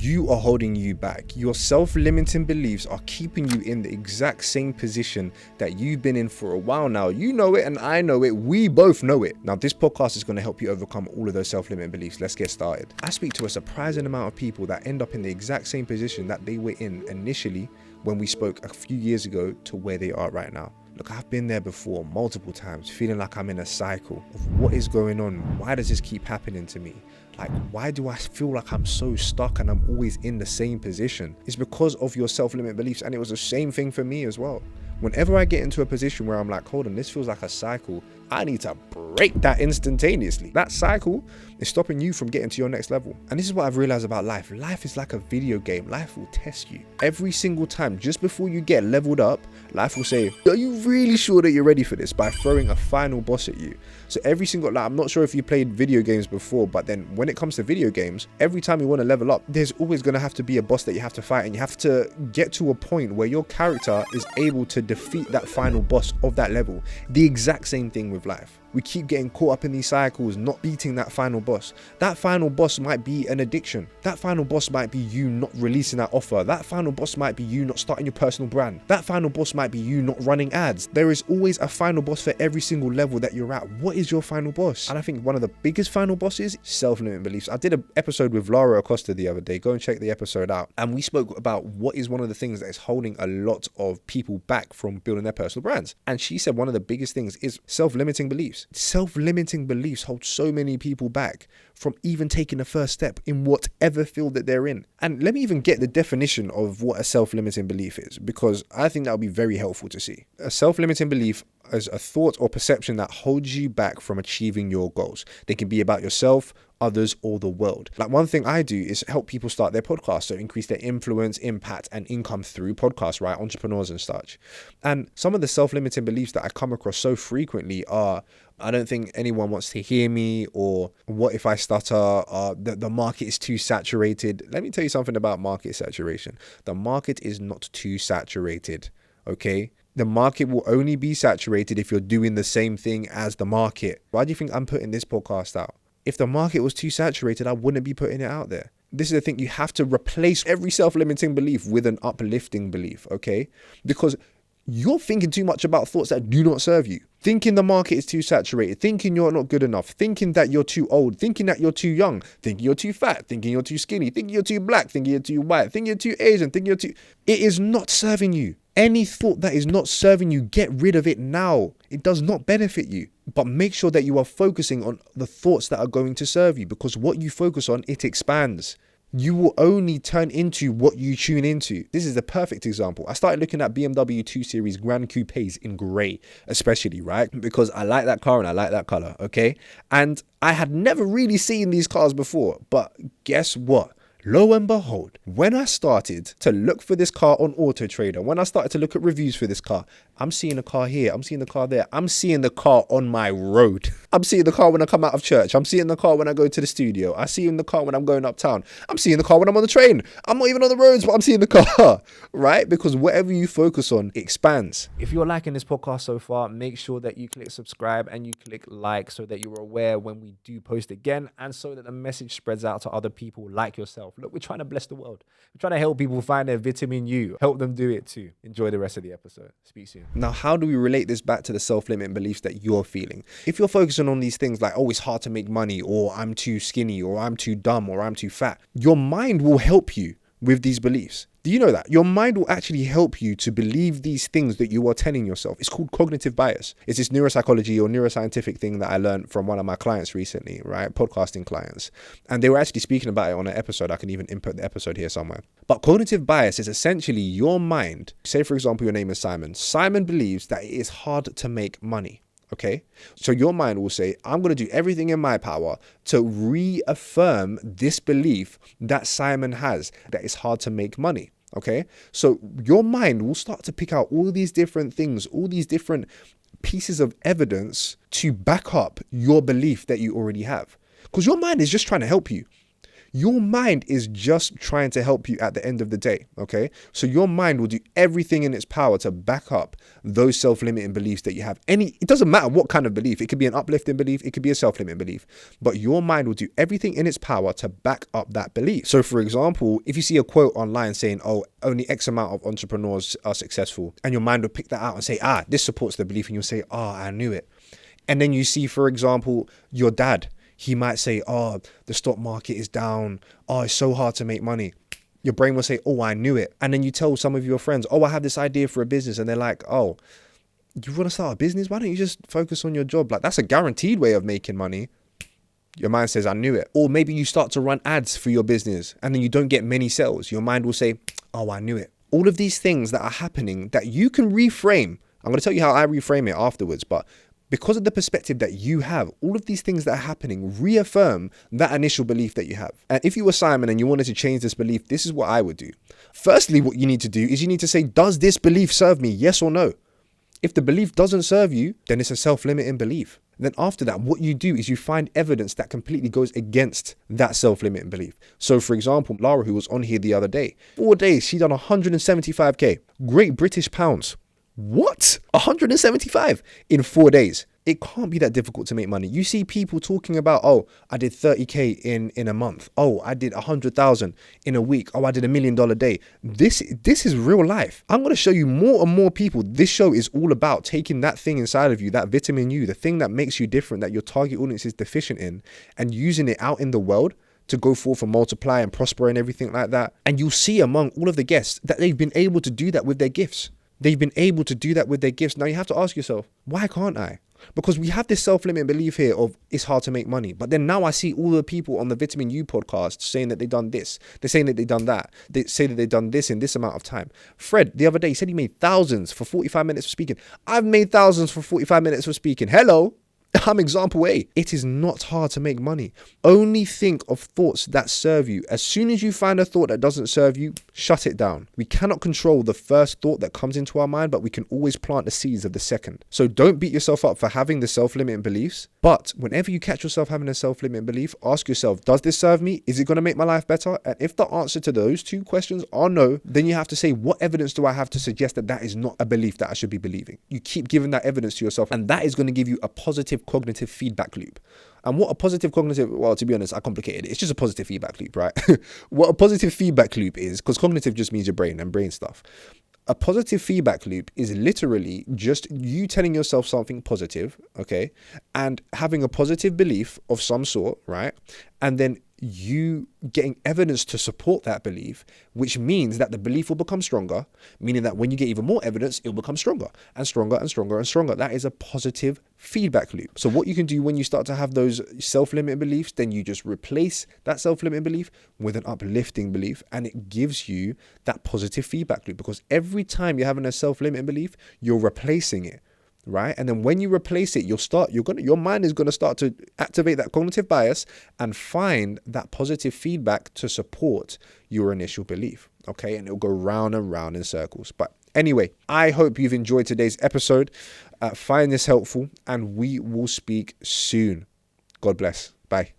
you are holding you back. Your self-limiting beliefs are keeping you in the exact same position that you've been in for a while now. You know it and I know it. We both know it. Now, this podcast is going to help you overcome all of those self-limiting beliefs. Let's get started. I speak to a surprising amount of people that end up in the exact same position that they were in initially when we spoke a few years ago to where they are right now. Look, I've been there before multiple times, feeling like I'm in a cycle of what is going on. Why does this keep happening to me? Like, why do I feel like I'm so stuck and I'm always in the same position? It's because of your self-limiting beliefs. And it was the same thing for me as well. Whenever I get into a position where I'm like, hold on, this feels like a cycle, I need to break that instantaneously. That cycle is stopping you from getting to your next level. And this is what I've realized about life. Life is like a video game. Life will test you. Every single time, just before you get leveled up, life will say, are you really sure that you're ready for this? By throwing a final boss at you. So every single, like, I'm not sure if you played video games before, but then when it comes to video games, every time you want to level up, there's always going to have to be a boss that you have to fight. And you have to get to a point where your character is able to defeat that final boss of that level. The exact same thing with life. We keep getting caught up in these cycles, not beating that final boss. That final boss might be an addiction. That final boss might be you not releasing that offer. That final boss might be you not starting your personal brand. That final boss might be you not running ads. There is always a final boss for every single level that you're at. What is your final boss? And I think one of the biggest final bosses, self-limiting beliefs. I did an episode with Laura Acosta the other day. Go and check the episode out. And we spoke about what is one of the things that is holding a lot of people back from building their personal brands. And she said one of the biggest things is self-limiting beliefs. Self-limiting beliefs hold so many people back from even taking the first step in whatever field that they're in. And let me even get the definition of what a self-limiting belief is, because I think that would be very helpful to see. A self-limiting belief is a thought or perception that holds you back from achieving your goals. They can be about yourself, others, or the world. Like, one thing I do is help people start their podcast, so increase their influence, impact, and income through podcasts, right? Entrepreneurs and such. And some of the self-limiting beliefs that I come across so frequently are, I don't think anyone wants to hear me, or what if I stutter, the market is too saturated. Let me tell you something about market saturation. The market is not too saturated, okay? The market will only be saturated if you're doing the same thing as the market. Why do you think I'm putting this podcast out? If the market was too saturated, I wouldn't be putting it out there. This is the thing. You have to replace every self-limiting belief with an uplifting belief, okay? Because you're thinking too much about thoughts that do not serve you. Thinking the market is too saturated, thinking you're not good enough, thinking that you're too old, thinking that you're too young, thinking you're too fat, thinking you're too skinny, thinking you're too black, thinking you're too white, thinking you're too Asian, thinking you're too... It is not serving you. Any thought that is not serving you, get rid of it now. It does not benefit you. But make sure that you are focusing on the thoughts that are going to serve you, because what you focus on, it expands. You will only turn into what you tune into. This is the perfect example. I started looking at BMW 2 Series Grand Coupes in grey, especially, right? Because I like that car and I like that color, okay? And I had never really seen these cars before, but guess what? Lo and behold, when I started to look for this car on Auto Trader, when I started to look at reviews for this car, I'm seeing the car here, I'm seeing the car there, I'm seeing the car on my road. I'm seeing the car when I come out of church, I'm seeing the car when I go to the studio, I see the car when I'm going uptown, I'm seeing the car when I'm on the train. I'm not even on the roads, but I'm seeing the car, right? Because whatever you focus on expands. If you're liking this podcast so far, make sure that you click subscribe and you click like so that you're aware when we do post again, and so that the message spreads out to other people like yourself. Look, we're trying to bless the world. We're trying to help people find their vitamin U. Help them do it too. Enjoy the rest of the episode. Speak soon. Now, how do we relate this back to the self-limiting beliefs that you're feeling? If you're focusing on these things like, oh, it's hard to make money, or I'm too skinny, or I'm too dumb, or I'm too fat, your mind will help you with these beliefs. Do you know that? Your mind will actually help you to believe these things that you are telling yourself. It's called cognitive bias. It's this neuropsychology or neuroscientific thing that I learned from one of my clients recently, right? Podcasting clients. And they were actually speaking about it on an episode. I can even input the episode here somewhere. But cognitive bias is essentially your mind. Say, for example, your name is Simon. Simon believes that it is hard to make money. Okay, so your mind will say, I'm going to do everything in my power to reaffirm this belief that Simon has, that it's hard to make money. Okay, so your mind will start to pick out all these different things, all these different pieces of evidence to back up your belief that you already have. Because your mind is just trying to help you. Your mind is just trying to help you at the end of the day, okay? So your mind will do everything in its power to back up those self-limiting beliefs that you have. It doesn't matter what kind of belief. It could be an uplifting belief. It could be a self-limiting belief. But your mind will do everything in its power to back up that belief. So for example, if you see a quote online saying, oh, only X amount of entrepreneurs are successful, and your mind will pick that out and say, this supports the belief, and you'll say, I knew it. And then you see, for example, your dad, he might say, the stock market is down. It's so hard to make money. Your brain will say, I knew it. And then you tell some of your friends, I have this idea for a business. And they're like, you want to start a business? Why don't you just focus on your job? Like, that's a guaranteed way of making money. Your mind says, I knew it. Or maybe you start to run ads for your business and then you don't get many sales. Your mind will say, I knew it. All of these things that are happening that you can reframe. I'm going to tell you how I reframe it afterwards, but because of the perspective that you have, all of these things that are happening reaffirm that initial belief that you have. And if you were Simon and you wanted to change this belief, this is what I would do. Firstly, what you need to do is you need to say, does this belief serve me? Yes or no? If the belief doesn't serve you, then it's a self-limiting belief. Then after that, what you do is you find evidence that completely goes against that self-limiting belief. So for example, Lara, who was on here the other day, 4 days, she done 175K, Great British pounds. What? 175 in 4 days. It can't be that difficult to make money. You see people talking about, I did 30K in a month. I did 100,000 in a week. I did $1 million day. This is real life. I'm going to show you more and more people. This show is all about taking that thing inside of you, that vitamin U, the thing that makes you different, that your target audience is deficient in, and using it out in the world to go forth and multiply and prosper and everything like that. And you'll see among all of the guests that they've been able to do that with their gifts. They've been able to do that with their gifts. Now you have to ask yourself, why can't I? Because we have this self-limiting belief here of it's hard to make money. But then now I see all the people on the Vitamin U podcast saying that they've done this. They're saying that they've done that. They say that they've done this in this amount of time. Fred, the other day, said he made thousands for 45 minutes of speaking. I've made thousands for 45 minutes of speaking. Hello. I'm example A. It is not hard to make money. Only think of thoughts that serve you. As soon as you find a thought that doesn't serve you, shut it down. We cannot control the first thought that comes into our mind, but we can always plant the seeds of the second. So don't beat yourself up for having the self-limiting beliefs. But whenever you catch yourself having a self-limiting belief, ask yourself, does this serve me? Is it going to make my life better? And if the answer to those two questions are no, then you have to say, what evidence do I have to suggest that that is not a belief that I should be believing? You keep giving that evidence to yourself, and that is going to give you a positive cognitive feedback loop. And what a positive cognitive, well, to be honest, I complicated it. It's just a positive feedback loop, right? What a positive feedback loop is, because cognitive just means your brain and brain stuff. A positive feedback loop is literally just you telling yourself something positive, okay? And having a positive belief of some sort, right? And then you getting evidence to support that belief, which means that the belief will become stronger, meaning that when you get even more evidence, it will become stronger and stronger and stronger and stronger. That is a positive feedback loop. So what you can do when you start to have those self-limiting beliefs, then you just replace that self-limiting belief with an uplifting belief, and it gives you that positive feedback loop, because every time you're having a self-limiting belief, you're replacing it. Right? And then when you replace it, your mind is going to start to activate that cognitive bias and find that positive feedback to support your initial belief. Okay. And it'll go round and round in circles. But anyway, I hope you've enjoyed today's episode. Find this helpful, and we will speak soon. God bless. Bye.